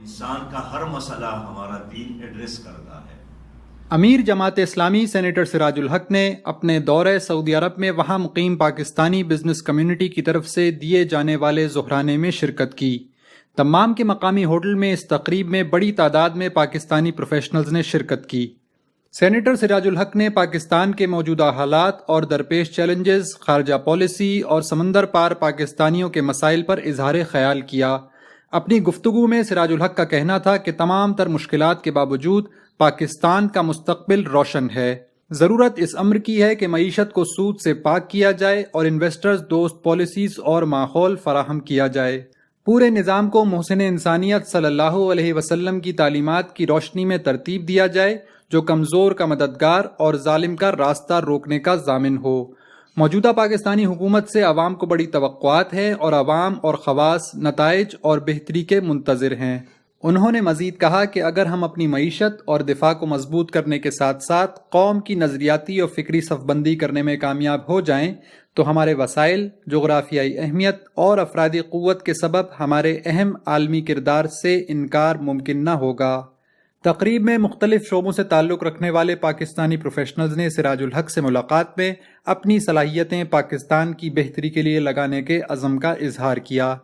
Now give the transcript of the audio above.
انسان کا ہر مسئلہ ہمارا دین ایڈریس کرتا ہے۔ امیر جماعت اسلامی سینیٹر سراج الحق نے اپنے دورہ سعودی عرب میں وہاں مقیم پاکستانی بزنس کمیونٹی کی طرف سے دیے جانے والے ظہرانے میں شرکت کی۔ دمام کے مقامی ہوٹل میں اس تقریب میں بڑی تعداد میں پاکستانی پروفیشنلز نے شرکت کی۔ سینیٹر سراج الحق نے پاکستان کے موجودہ حالات اور درپیش چیلنجز، خارجہ پالیسی اور سمندر پار پاکستانیوں کے مسائل پر اظہار خیال کیا۔ اپنی گفتگو میں سراج الحق کا کہنا تھا کہ تمام تر مشکلات کے باوجود پاکستان کا مستقبل روشن ہے۔ ضرورت اس امر کی ہے کہ معیشت کو سود سے پاک کیا جائے اور انویسٹرز دوست پالیسیز اور ماحول فراہم کیا جائے۔ پورے نظام کو محسن انسانیت صلی اللہ علیہ وسلم کی تعلیمات کی روشنی میں ترتیب دیا جائے، جو کمزور کا مددگار اور ظالم کا راستہ روکنے کا ضامن ہو۔ موجودہ پاکستانی حکومت سے عوام کو بڑی توقعات ہیں اور عوام اور خواص نتائج اور بہتری کے منتظر ہیں۔ انہوں نے مزید کہا کہ اگر ہم اپنی معیشت اور دفاع کو مضبوط کرنے کے ساتھ ساتھ قوم کی نظریاتی اور فکری صف بندی کرنے میں کامیاب ہو جائیں تو ہمارے وسائل، جغرافیائی اہمیت اور افرادی قوت کے سبب ہمارے اہم عالمی کردار سے انکار ممکن نہ ہوگا۔ تقریب میں مختلف شعبوں سے تعلق رکھنے والے پاکستانی پروفیشنلز نے سراج الحق سے ملاقات میں اپنی صلاحیتیں پاکستان کی بہتری کے لیے لگانے کے عزم کا اظہار کیا۔